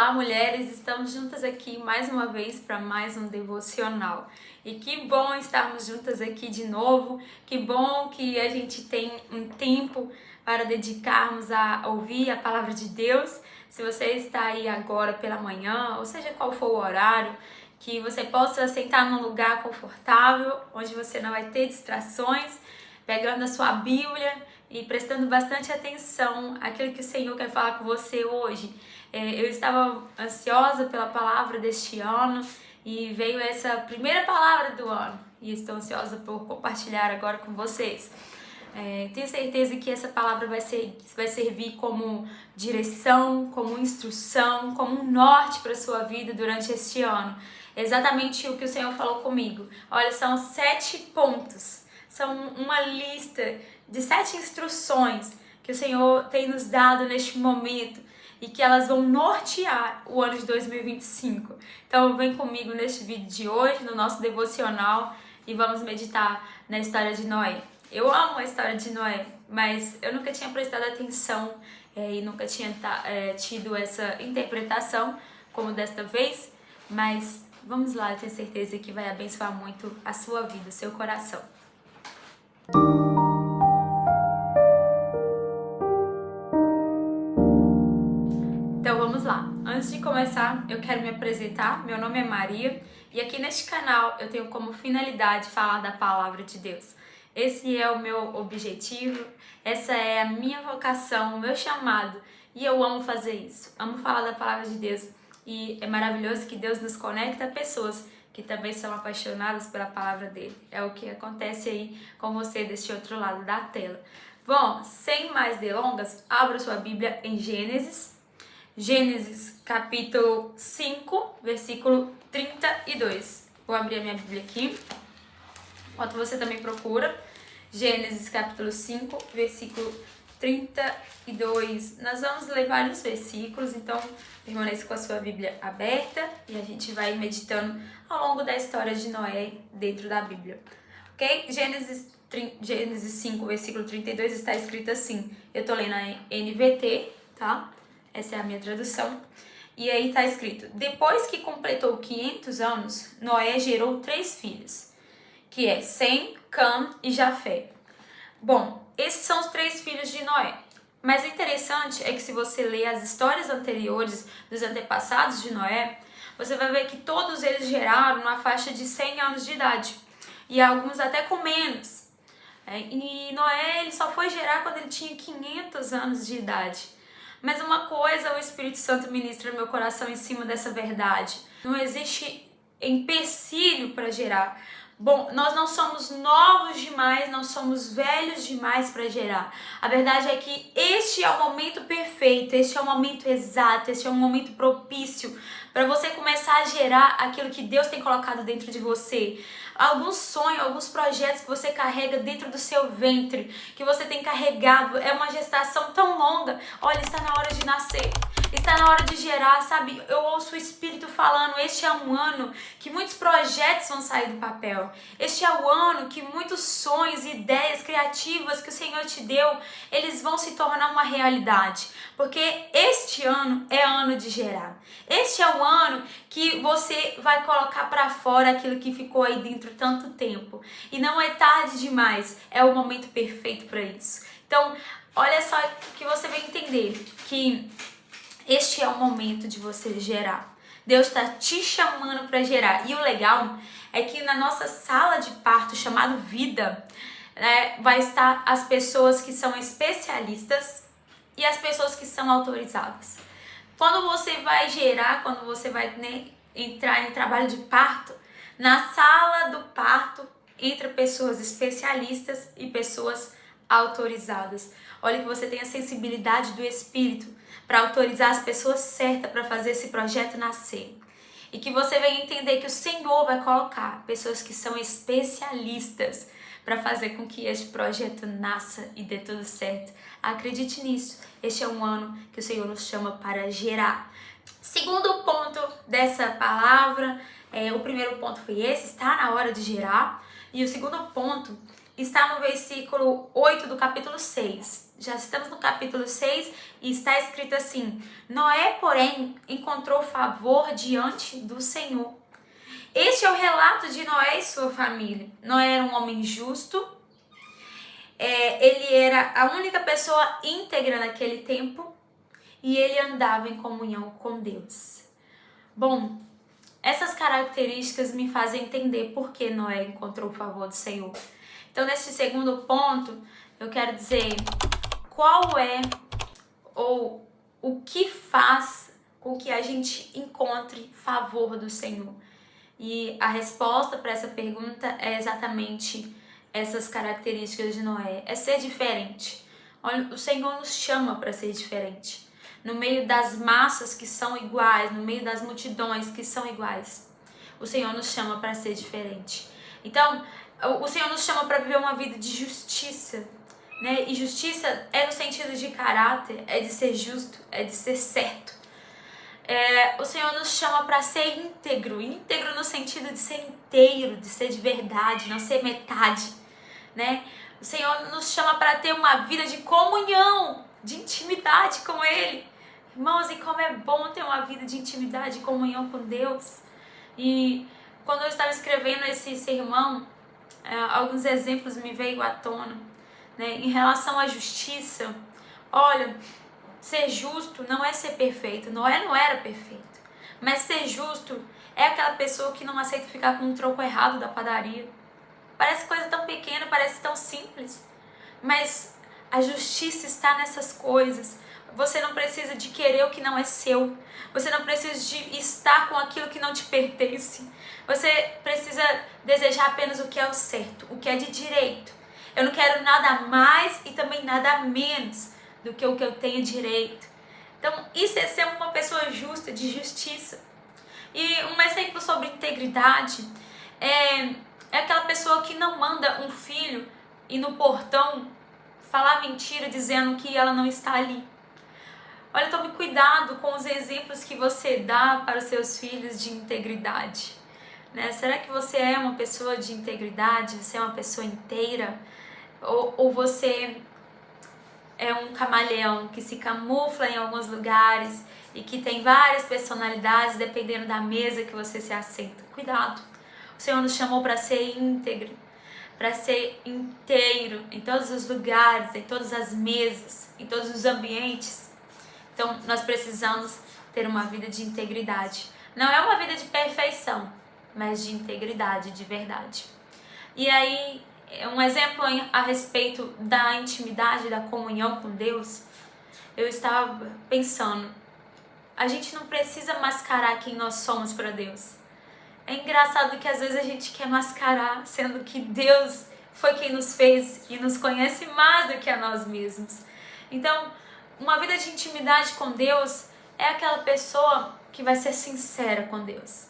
Olá, mulheres! Estamos juntas aqui mais uma vez para mais um devocional. E que bom estarmos juntas aqui de novo. Que bom que a gente tem um tempo para dedicarmos a ouvir a palavra de Deus. Se você está aí agora pela manhã, ou seja qual for o horário, que você possa sentar num lugar confortável, onde você não vai ter distrações, pegando a sua Bíblia e prestando bastante atenção àquilo que o Senhor quer falar com você hoje. Eu estava ansiosa pela palavra deste ano e veio essa primeira palavra do ano e estou ansiosa por compartilhar agora com vocês. Tenho certeza que essa palavra vai servir como direção, como instrução, como um norte para a sua vida durante este ano. Exatamente o que o Senhor falou comigo. Olha, são 7 pontos, são uma lista de 7 instruções que o Senhor tem nos dado neste momento e que elas vão nortear o ano de 2025. Então vem comigo neste vídeo de hoje, no nosso devocional, e vamos meditar na história de Noé. Eu amo a história de Noé, mas eu nunca tinha prestado atenção e nunca tinha tido essa interpretação como desta vez, mas vamos lá, eu tenho certeza que vai abençoar muito a sua vida, o seu coração. Então vamos lá. Antes de começar, eu quero me apresentar. Meu nome é Maria e aqui neste canal eu tenho como finalidade falar da palavra de Deus. Esse é o meu objetivo, essa é a minha vocação, o meu chamado e eu amo fazer isso. Amo falar da palavra de Deus e é maravilhoso que Deus nos conecta a pessoas que também são apaixonadas pela palavra dele. É o que acontece aí com você deste outro lado da tela. Bom, sem mais delongas, abra sua Bíblia em Gênesis capítulo 5, versículo 32. Vou abrir a minha Bíblia aqui, enquanto você também procura. Gênesis capítulo 5, versículo 32. Nós vamos ler vários versículos, então permaneça com a sua Bíblia aberta e a gente vai meditando ao longo da história de Noé dentro da Bíblia. Ok? Gênesis 5, versículo 32 está escrito assim. Eu tô lendo a NVT, tá? Essa é a minha tradução. E aí está escrito: depois que completou 500 anos, Noé gerou 3 filhos, que é Sem, Cam e Jafé. Bom, esses são os 3 filhos de Noé. Mas o interessante é que se você ler as histórias anteriores dos antepassados de Noé, você vai ver que todos eles geraram na faixa de 100 anos de idade. E alguns até com menos. E Noé ele só foi gerar quando ele tinha 500 anos de idade. Mas uma coisa o Espírito Santo ministra no meu coração em cima dessa verdade. Não existe empecilho para gerar. Bom, nós não somos novos demais, não somos velhos demais para gerar. A verdade é que este é o momento perfeito, este é o momento exato, este é o momento propício para você começar a gerar aquilo que Deus tem colocado dentro de você. Algum sonho, alguns projetos que você carrega dentro do seu ventre, que você tem carregado, é uma gestação tão longa. Olha, está na hora de nascer. Está na hora de gerar, sabe? Eu ouço o Espírito falando, este é um ano que muitos projetos vão sair do papel. Este é o ano que muitos sonhos e ideias criativas que o Senhor te deu, eles vão se tornar uma realidade. Porque este ano é ano de gerar. Este é o ano que você vai colocar para fora aquilo que ficou aí dentro tanto tempo. E não é tarde demais, é o momento perfeito para isso. Então, olha só que você vai entender que este é o momento de você gerar. Deus está te chamando para gerar. E o legal é que na nossa sala de parto, chamado vida, vai estar as pessoas que são especialistas e as pessoas que são autorizadas. Quando você vai gerar, quando você vai entrar em trabalho de parto, na sala do parto entra pessoas especialistas e pessoas autorizadas. Olha que você tem a sensibilidade do Espírito para autorizar as pessoas certas para fazer esse projeto nascer. E que você venha entender que o Senhor vai colocar pessoas que são especialistas para fazer com que este projeto nasça e dê tudo certo. Acredite nisso. Este é um ano que o Senhor nos chama para gerar. Segundo ponto dessa palavra, o primeiro ponto foi esse, está na hora de gerar. E o segundo ponto está no versículo 8 do capítulo 6. Já estamos no capítulo 6 e está escrito assim: Noé, porém, encontrou favor diante do Senhor. Este é o relato de Noé e sua família. Noé era um homem justo, ele era a única pessoa íntegra naquele tempo e ele andava em comunhão com Deus. Bom, essas características me fazem entender por que Noé encontrou o favor do Senhor. Então, nesse segundo ponto, eu quero dizer qual é ou o que faz com que a gente encontre favor do Senhor. E a resposta para essa pergunta é exatamente essas características de Noé. É ser diferente. Olha, o Senhor nos chama para ser diferente. No meio das massas que são iguais, no meio das multidões que são iguais, o Senhor nos chama para ser diferente. Então, o Senhor nos chama para viver uma vida de justiça, né? E justiça é no sentido de caráter, é de ser justo, é de ser certo. O Senhor nos chama para ser íntegro no sentido de ser inteiro, de ser de verdade, não ser metade, né? O Senhor nos chama para ter uma vida de comunhão, de intimidade com Ele. Irmãos, e como é bom ter uma vida de intimidade e comunhão com Deus. E quando eu estava escrevendo esse sermão, alguns exemplos me veio à tona, né? Em relação à justiça, olha, ser justo não é ser perfeito. Noé não era perfeito. Mas ser justo é aquela pessoa que não aceita ficar com um troco errado da padaria. Parece coisa tão pequena, parece tão simples. Mas a justiça está nessas coisas. Você não precisa de querer o que não é seu. Você não precisa de estar com aquilo que não te pertence. Você precisa desejar apenas o que é o certo, o que é de direito. Eu não quero nada mais e também nada menos do que o que eu tenho direito. Então, isso é ser uma pessoa justa, de justiça. E um exemplo sobre integridade é aquela pessoa que não manda um filho ir no portão falar mentira dizendo que ela não está ali. Olha, tome cuidado com os exemplos que você dá para os seus filhos de integridade, né? Será que você é uma pessoa de integridade? Você é uma pessoa inteira? Ou você é um camaleão que se camufla em alguns lugares e que tem várias personalidades dependendo da mesa que você se assenta? Cuidado! O Senhor nos chamou para ser íntegro, para ser inteiro em todos os lugares, em todas as mesas, em todos os ambientes. Então, nós precisamos ter uma vida de integridade. Não é uma vida de perfeição, mas de integridade, de verdade. E aí, um exemplo a respeito da intimidade, da comunhão com Deus, eu estava pensando, a gente não precisa mascarar quem nós somos para Deus. É engraçado que às vezes a gente quer mascarar, sendo que Deus foi quem nos fez e nos conhece mais do que a nós mesmos. Então, uma vida de intimidade com Deus é aquela pessoa que vai ser sincera com Deus.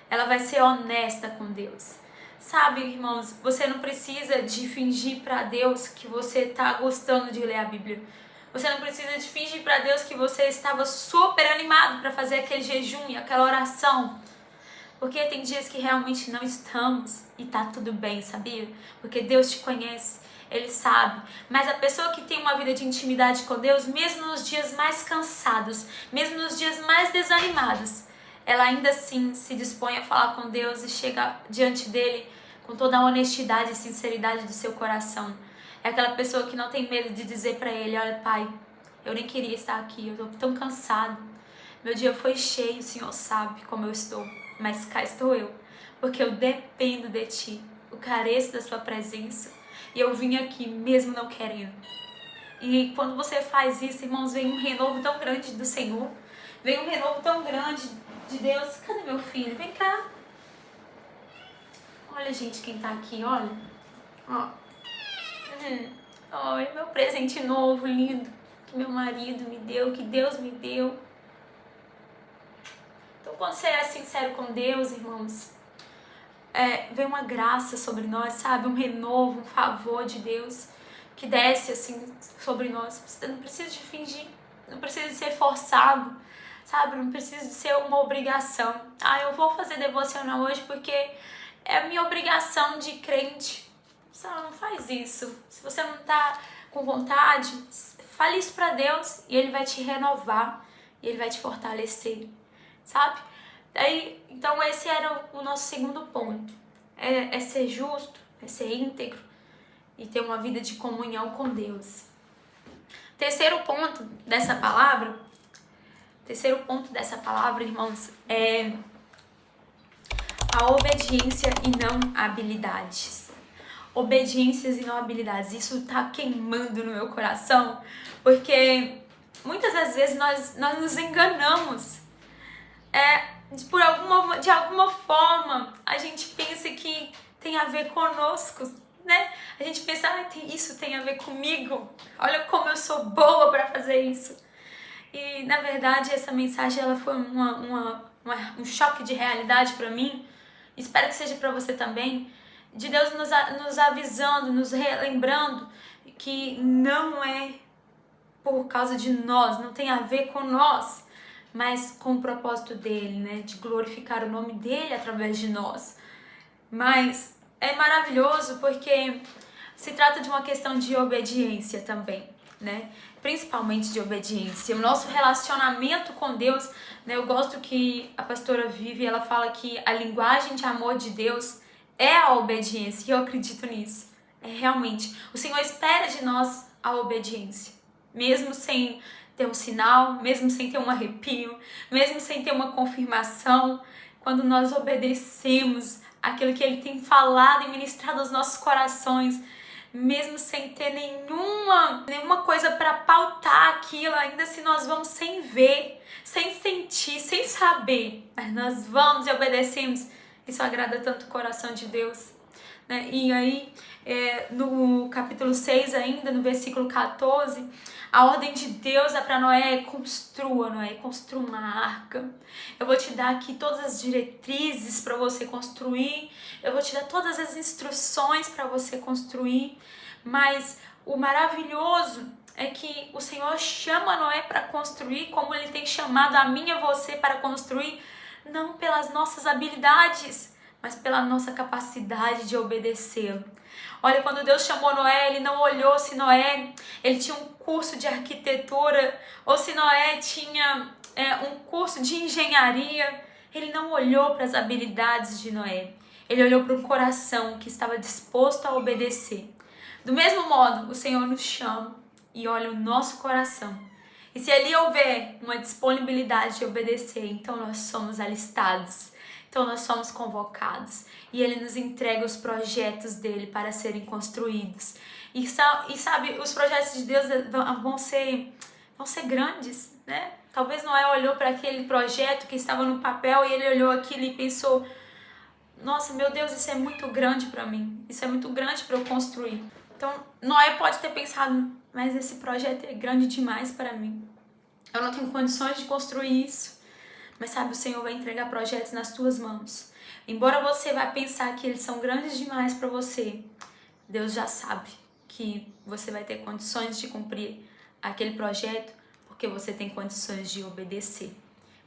Ela vai ser honesta com Deus. Sabe, irmãos, você não precisa de fingir para Deus que você está gostando de ler a Bíblia. Você não precisa de fingir para Deus que você estava super animado para fazer aquele jejum e aquela oração. Porque tem dias que realmente não estamos e tá tudo bem, sabia? Porque Deus te conhece, Ele sabe. Mas a pessoa que tem uma vida de intimidade com Deus, mesmo nos dias mais cansados, mesmo nos dias mais desanimados, ela ainda assim se dispõe a falar com Deus e chega diante dele com toda a honestidade e sinceridade do seu coração. É aquela pessoa que não tem medo de dizer para Ele: olha, Pai, eu nem queria estar aqui, eu estou tão cansado. Meu dia foi cheio, o Senhor sabe como eu estou, mas cá estou eu, porque eu dependo de Ti, eu careço da Sua presença e eu vim aqui mesmo não querendo. E quando você faz isso, irmãos, vem um renovo tão grande do Senhor, vem um renovo tão grande de Deus. Cadê meu filho? Vem cá. Olha, gente, quem tá aqui, olha. Ó. Olha, meu presente novo, lindo, que meu marido me deu, que Deus me deu. Então, quando você é sincero com Deus, irmãos, vem uma graça sobre nós, sabe? Um renovo, um favor de Deus que desce assim sobre nós. Você não precisa de fingir, não precisa de ser forçado, sabe? Não precisa de ser uma obrigação. Eu vou fazer devocional hoje porque é a minha obrigação de crente. Não faz isso. Se você não tá com vontade, fale isso pra Deus e Ele vai te renovar e Ele vai te fortalecer, sabe? Então esse era o nosso segundo ponto. É ser justo, é ser íntegro e ter uma vida de comunhão com Deus. Terceiro ponto dessa palavra, irmãos, é a obediência e não habilidades. Obediências e não habilidades. Isso tá queimando no meu coração, porque muitas das vezes nós nos enganamos. De alguma forma, a gente pensa que tem a ver conosco, né? A gente pensa, isso tem a ver comigo. Olha como eu sou boa para fazer isso. E, na verdade, essa mensagem ela foi um choque de realidade para mim. Espero que seja para você também. De Deus nos avisando, nos relembrando que não é por causa de nós, não tem a ver com nós, mas com o propósito dele, né? De glorificar o nome dele através de nós. Mas é maravilhoso porque se trata de uma questão de obediência também, né? Principalmente de obediência. O nosso relacionamento com Deus, né? Eu gosto que a pastora Vivi, ela fala que a linguagem de amor de Deus é a obediência, e eu acredito nisso. Realmente, o Senhor espera de nós a obediência, mesmo sem ter um sinal, mesmo sem ter um arrepio, mesmo sem ter uma confirmação. Quando nós obedecemos aquilo que Ele tem falado e ministrado aos nossos corações, mesmo sem ter nenhuma coisa para pautar aquilo, ainda se nós vamos sem ver, sem sentir, sem saber, mas nós vamos e obedecemos. Isso agrada tanto o coração de Deus, né? E aí, no capítulo 6 ainda, no versículo 14, a ordem de Deus é para Noé: construa uma arca. Eu vou te dar aqui todas as diretrizes para você construir, eu vou te dar todas as instruções para você construir, mas o maravilhoso é que o Senhor chama Noé para construir, como Ele tem chamado a mim e a você para construir, não pelas nossas habilidades, mas pela nossa capacidade de obedecê-lo. Olha, quando Deus chamou Noé, Ele não olhou se Noé ele tinha um curso de arquitetura ou se Noé tinha um curso de engenharia. Ele não olhou para as habilidades de Noé. Ele olhou para o coração que estava disposto a obedecer. Do mesmo modo, o Senhor nos chama e olha o nosso coração. E se ali houver uma disponibilidade de obedecer, então nós somos alistados, então nós somos convocados. E Ele nos entrega os projetos dele para serem construídos. E sabe, os projetos de Deus vão ser grandes, né? Talvez Noé olhou para aquele projeto que estava no papel e ele olhou aquilo e pensou: nossa, meu Deus, isso é muito grande para mim, isso é muito grande para eu construir. Então, Noé pode ter pensado: mas esse projeto é grande demais para mim. Eu não tenho condições de construir isso. Mas sabe, o Senhor vai entregar projetos nas tuas mãos. Embora você vá pensar que eles são grandes demais para você, Deus já sabe que você vai ter condições de cumprir aquele projeto, porque você tem condições de obedecer.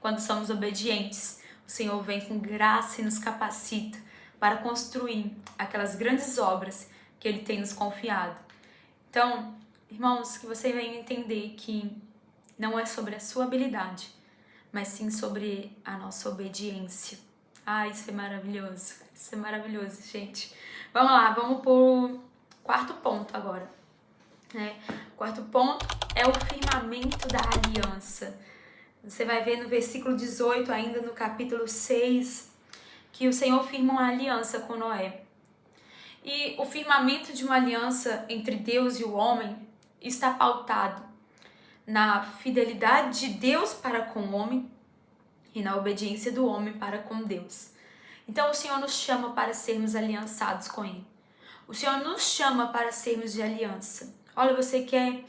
Quando somos obedientes, o Senhor vem com graça e nos capacita para construir aquelas grandes obras que Ele tem nos confiado. Então, irmãos, que você venha entender que não é sobre a sua habilidade, mas sim sobre a nossa obediência. Isso é maravilhoso. Isso é maravilhoso, gente. Vamos lá, vamos pro quarto ponto agora. O quarto ponto é o firmamento da aliança. Você vai ver no versículo 18, ainda no capítulo 6, que o Senhor firma uma aliança com Noé. E o firmamento de uma aliança entre Deus e o homem está pautado na fidelidade de Deus para com o homem e na obediência do homem para com Deus. Então o Senhor nos chama para sermos aliançados com Ele. O Senhor nos chama para sermos de aliança. Olha, você quer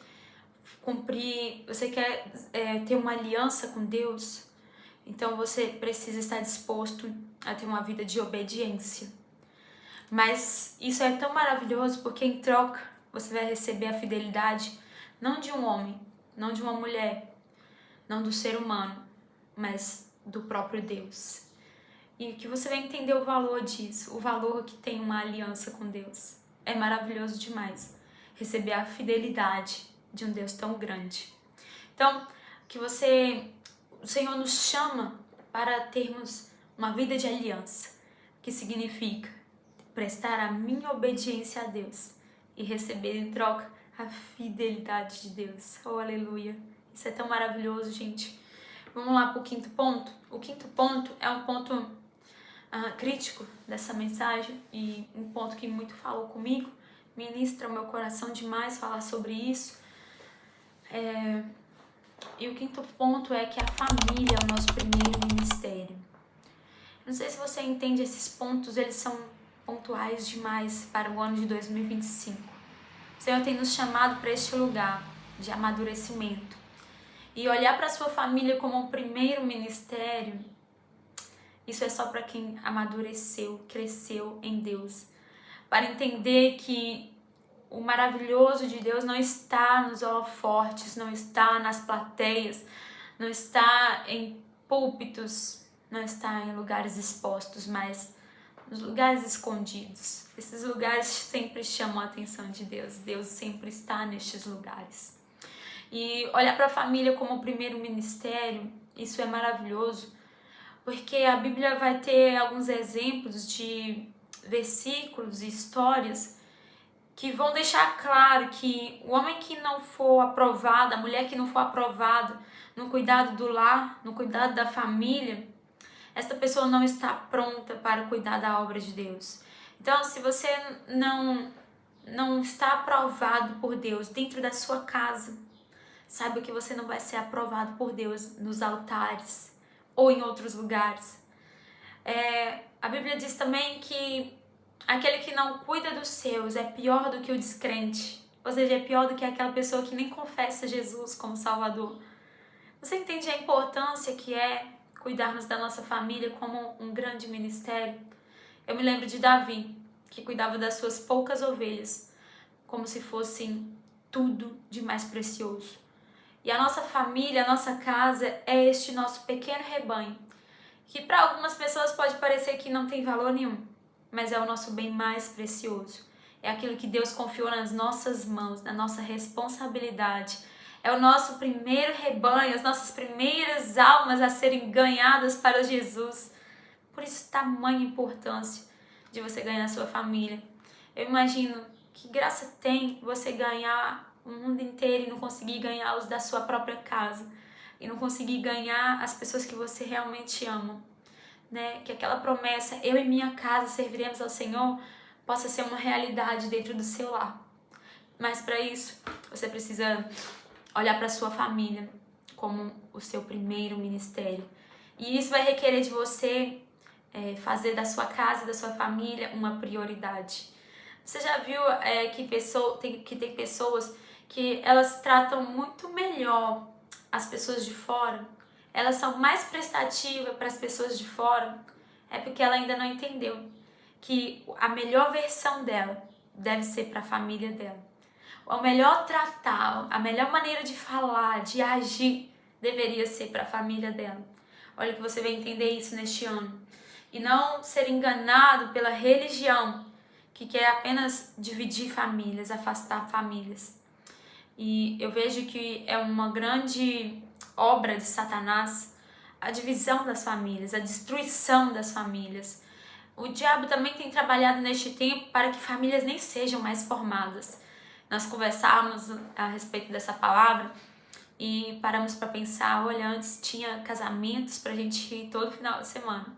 cumprir, você quer ter uma aliança com Deus? Então você precisa estar disposto a ter uma vida de obediência. Mas isso é tão maravilhoso porque em troca você vai receber a fidelidade não de um homem, não de uma mulher, não do ser humano, mas do próprio Deus. E que você vai entender o valor disso, o valor que tem uma aliança com Deus. é maravilhoso demais receber a fidelidade de um Deus tão grande. Então, o Senhor nos chama para termos uma vida de aliança, que significa prestar a minha obediência a Deus e receber em troca a fidelidade de Deus. Oh, aleluia! Isso é tão maravilhoso, gente. Vamos lá para o quinto ponto. O quinto ponto é um ponto crítico dessa mensagem e um ponto que muito falou comigo, ministra o meu coração demais falar sobre isso. E o quinto ponto é que a família é o nosso primeiro ministério. Não sei se você entende esses pontos, eles são pontuais demais para o ano de 2025. O Senhor tem nos chamado para este lugar de amadurecimento. E olhar para a sua família como um primeiro ministério, isso é só para quem amadureceu, cresceu em Deus. Para entender que o maravilhoso de Deus não está nos holofotes, não está nas plateias, não está em púlpitos, não está em lugares expostos, mas nos lugares escondidos. Esses lugares sempre chamam a atenção de Deus. Deus sempre está nestes lugares. E olhar para a família como o primeiro ministério, isso é maravilhoso, porque a Bíblia vai ter alguns exemplos de versículos e histórias que vão deixar claro que o homem que não for aprovado, a mulher que não for aprovada no cuidado do lar, no cuidado da família, esta pessoa não está pronta para cuidar da obra de Deus. Então, se você não está aprovado por Deus dentro da sua casa, saiba que você não vai ser aprovado por Deus nos altares ou em outros lugares. A Bíblia diz também que aquele que não cuida dos seus é pior do que o descrente. Ou seja, é pior do que aquela pessoa que nem confessa Jesus como Salvador. Você entende a importância que é cuidarmos da nossa família como um grande ministério? Eu me lembro de Davi, que cuidava das suas poucas ovelhas, como se fossem tudo de mais precioso. E a nossa família, a nossa casa é este nosso pequeno rebanho, que para algumas pessoas pode parecer que não tem valor nenhum, mas é o nosso bem mais precioso. É aquilo que Deus confiou nas nossas mãos, na nossa responsabilidade. É o nosso primeiro rebanho, as nossas primeiras almas a serem ganhadas para Jesus. Por isso, tamanha importância de você ganhar a sua família. Eu imagino que graça tem você ganhar o mundo inteiro e não conseguir ganhar os da sua própria casa. E não conseguir ganhar as pessoas que você realmente ama. Né? Que aquela promessa, eu e minha casa serviremos ao Senhor, possa ser uma realidade dentro do seu lar. Mas para isso, você precisa olhar para a sua família como o seu primeiro ministério. E isso vai requerer de você fazer da sua casa, da sua família, uma prioridade. Você já viu que tem pessoas que elas tratam muito melhor as pessoas de fora? Elas são mais prestativas para as pessoas de fora? É porque ela ainda não entendeu que a melhor versão dela deve ser para a família dela. O melhor tratar, a melhor maneira de falar, de agir, deveria ser para a família dela. Olha que você vai entender isso neste ano. E não ser enganado pela religião, que quer apenas dividir famílias, afastar famílias. E eu vejo que é uma grande obra de Satanás a divisão das famílias, a destruição das famílias. O diabo também tem trabalhado neste tempo para que famílias nem sejam mais formadas. Nós conversávamos a respeito dessa palavra e paramos para pensar, olha, antes tinha casamentos para a gente ir todo final de semana.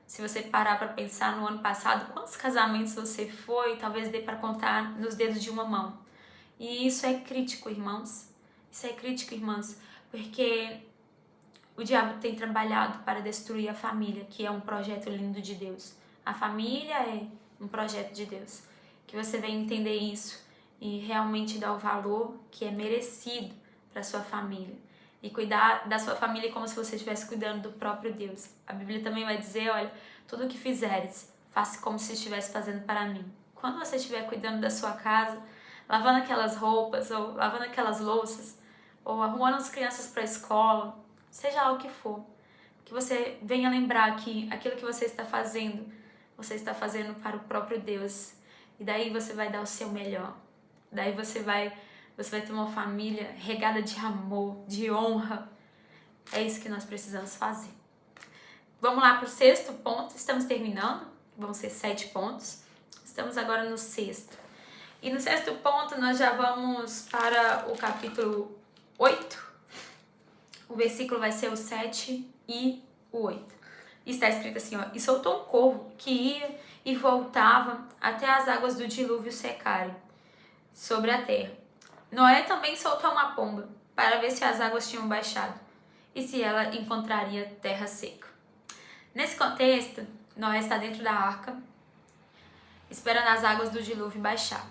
Se você parar para pensar no ano passado, quantos casamentos você foi, talvez dê para contar nos dedos de uma mão. E isso é crítico, irmãos. Isso é crítico, irmãos, porque o diabo tem trabalhado para destruir a família, que é um projeto lindo de Deus. A família é um projeto de Deus. Que você venha entender isso e realmente dar o valor que é merecido para sua família. E cuidar da sua família como se você estivesse cuidando do próprio Deus. A Bíblia também vai dizer, olha, tudo o que fizeres, faça como se estivesse fazendo para mim. Quando você estiver cuidando da sua casa, lavando aquelas roupas, ou lavando aquelas louças, ou arrumando as crianças para a escola, seja lá o que for, que você venha lembrar que aquilo que você está fazendo para o próprio Deus. E daí você vai dar o seu melhor. Daí você vai ter uma família regada de amor, de honra. É isso que nós precisamos fazer. Vamos lá para o 6º ponto. Estamos terminando. Vão ser 7 pontos. Estamos agora no 6º. E no 6º ponto nós já vamos para o capítulo 8. O versículo vai ser o 7 e o 8. E está escrito assim, ó: E soltou um corvo que ia e voltava até as águas do dilúvio secarem sobre a terra. Noé também soltou uma pomba para ver se as águas tinham baixado e se ela encontraria terra seca. Nesse contexto, Noé está dentro da arca, esperando as águas do dilúvio baixar.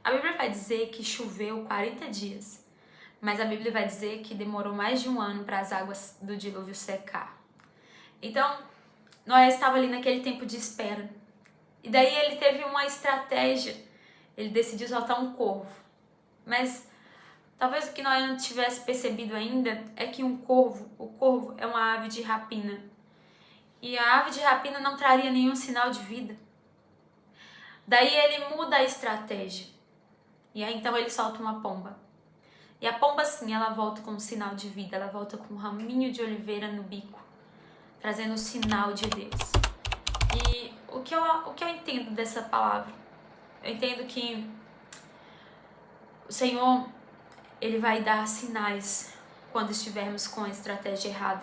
A Bíblia vai dizer que choveu 40 dias, mas a Bíblia vai dizer que demorou mais de um ano para as águas do dilúvio secar. Então, Noé estava ali naquele tempo de espera. E daí ele teve uma estratégia. Ele decidiu soltar um corvo. Mas talvez o que Noé não tivesse percebido ainda é que o corvo é uma ave de rapina. E a ave de rapina não traria nenhum sinal de vida. Daí ele muda a estratégia. E aí então ele solta uma pomba. E a pomba sim, ela volta com um sinal de vida. Ela volta com um raminho de oliveira no bico, trazendo o sinal de Deus. E o que eu entendo dessa palavra? Eu entendo que o Senhor, Ele vai dar sinais quando estivermos com a estratégia errada.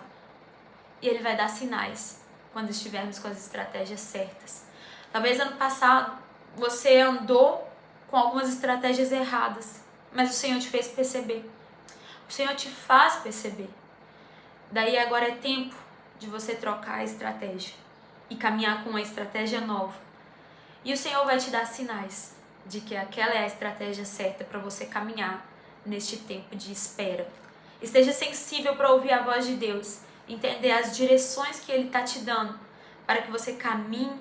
E Ele vai dar sinais quando estivermos com as estratégias certas. Talvez ano passado você andou com algumas estratégias erradas, mas o Senhor te fez perceber. O Senhor te faz perceber. Daí agora é tempo de você trocar a estratégia e caminhar com uma estratégia nova. E o Senhor vai te dar sinais de que aquela é a estratégia certa para você caminhar neste tempo de espera. Esteja sensível para ouvir a voz de Deus, entender as direções que Ele está te dando, para que você caminhe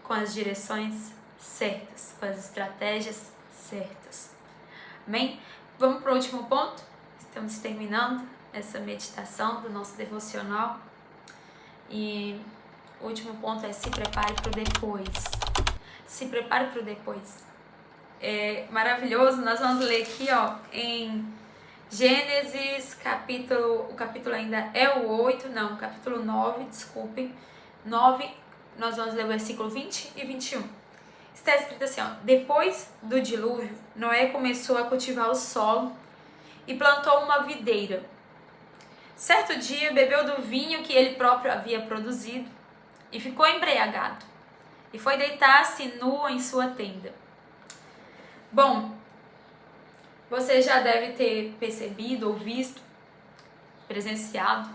com as direções certas, com as estratégias certas. Amém? Vamos para o último ponto? Estamos terminando essa meditação do nosso devocional. E o último ponto é: se prepare para o depois. Se prepare para o depois. É maravilhoso. Nós vamos ler aqui, ó, em Gênesis, o capítulo ainda é o 8, não, capítulo 9, desculpem. 9, nós vamos ler o versículo 20 e 21. Está escrito assim, ó: Depois do dilúvio, Noé começou a cultivar o solo e plantou uma videira. Certo dia, bebeu do vinho que ele próprio havia produzido e ficou embriagado, e foi deitar-se nu em sua tenda. Bom, você já deve ter percebido ou visto, presenciado,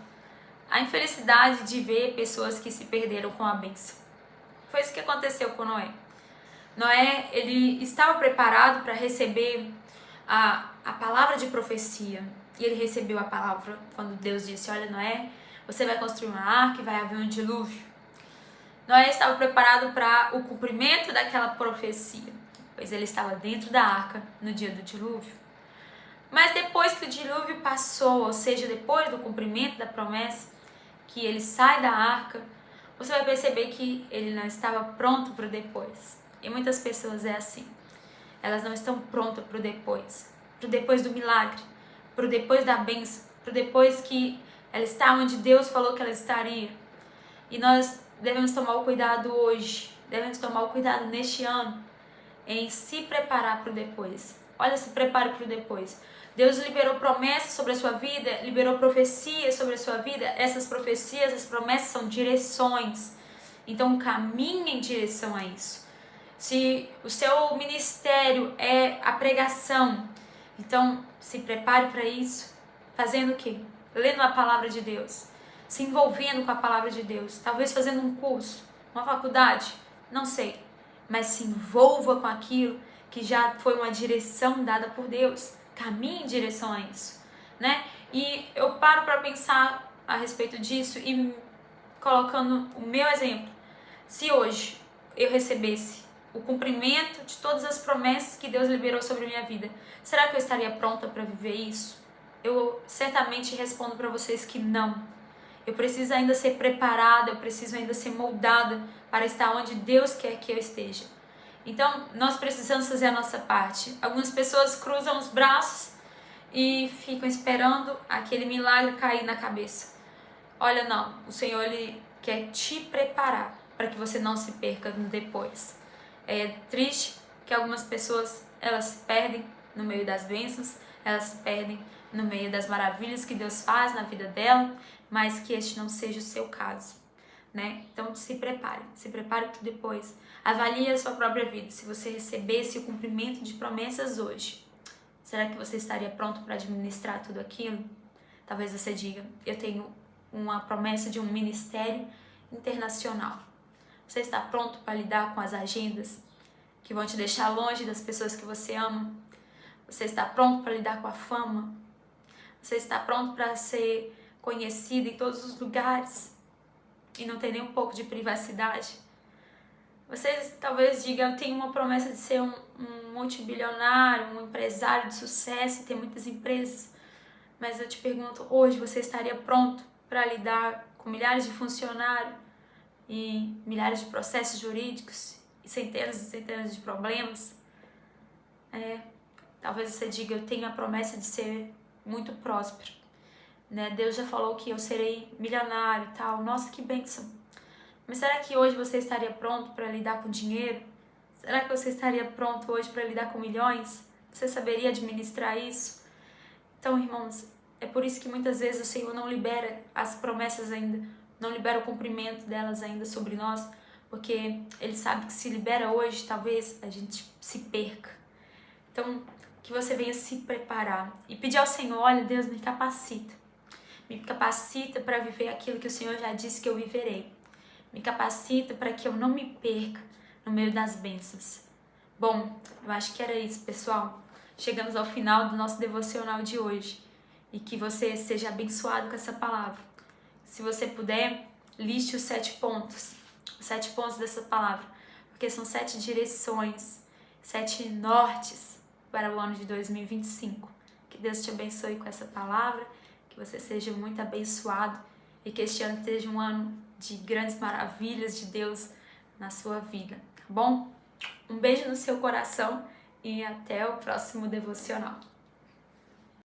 a infelicidade de ver pessoas que se perderam com a bênção. Foi isso que aconteceu com Noé. Noé, ele estava preparado para receber a palavra de profecia. E ele recebeu a palavra quando Deus disse: olha, Noé, você vai construir uma arca e vai haver um dilúvio. Noé estava preparado para o cumprimento daquela profecia, pois ele estava dentro da arca no dia do dilúvio. Mas depois que o dilúvio passou, ou seja, depois do cumprimento da promessa, que ele sai da arca, você vai perceber que ele não estava pronto para o depois. E muitas pessoas é assim. Elas não estão prontas para o depois do milagre, para o depois da bênção, para o depois que ela está onde Deus falou que ela estaria. E nós devemos tomar o cuidado hoje, devemos tomar o cuidado neste ano, em se preparar para o depois. Olha, se prepare para o depois. Deus liberou promessas sobre a sua vida, liberou profecias sobre a sua vida. Essas profecias, as promessas são direções. Então caminhe em direção a isso. Se o seu ministério é a pregação, então se prepare para isso. Fazendo o quê? Lendo a palavra de Deus, se envolvendo com a palavra de Deus, talvez fazendo um curso, uma faculdade, não sei, mas se envolva com aquilo que já foi uma direção dada por Deus. Caminhe em direção a isso, né? E eu paro para pensar a respeito disso e colocando o meu exemplo. Se hoje eu recebesse o cumprimento de todas as promessas que Deus liberou sobre a minha vida, será que eu estaria pronta para viver isso? Eu certamente respondo para vocês que não. Eu preciso ainda ser preparada, eu preciso ainda ser moldada para estar onde Deus quer que eu esteja. Então, nós precisamos fazer a nossa parte. Algumas pessoas cruzam os braços e ficam esperando aquele milagre cair na cabeça. Olha, não, o Senhor ele quer te preparar para que você não se perca depois. É triste que algumas pessoas elas se perdem no meio das bênçãos, elas se perdem no meio das maravilhas que Deus faz na vida dela, mas que este não seja o seu caso, né? Então se prepare para depois. Avalie a sua própria vida. Se você recebesse o cumprimento de promessas hoje, será que você estaria pronto para administrar tudo aquilo? Talvez você diga, eu tenho uma promessa de um ministério internacional. Você está pronto para lidar com as agendas que vão te deixar longe das pessoas que você ama? Você está pronto para lidar com a fama? Você está pronto para ser conhecido em todos os lugares e não ter nem um pouco de privacidade? Você talvez diga, eu tenho uma promessa de ser um multibilionário, um empresário de sucesso e ter muitas empresas. Mas eu te pergunto, hoje você estaria pronto para lidar com milhares de funcionários e milhares de processos jurídicos e centenas de problemas? Talvez você diga, eu tenho a promessa de ser muito próspero, né? Deus já falou que eu serei milionário e tal. Nossa, que bênção! Mas será que hoje você estaria pronto para lidar com dinheiro? Será que você estaria pronto hoje para lidar com milhões? Você saberia administrar isso? Então, irmãos, é por isso que muitas vezes o Senhor não libera as promessas ainda, não libera o cumprimento delas ainda sobre nós, porque Ele sabe que se libera hoje, talvez a gente se perca. Então, que você venha se preparar e pedir ao Senhor, olha, Deus, me capacita para viver aquilo que o Senhor já disse que eu viverei. Me capacita para que eu não me perca no meio das bênçãos. Bom, eu acho que era isso, pessoal. Chegamos ao final do nosso devocional de hoje. E que você seja abençoado com essa palavra. Se você puder, liste os 7 pontos. Os 7 pontos dessa palavra. Porque são 7 direções, 7 nortes para o ano de 2025. Que Deus te abençoe com essa palavra. Que você seja muito abençoado. E que este ano seja um ano de grandes maravilhas de Deus na sua vida, tá bom? Um beijo no seu coração e até o próximo devocional.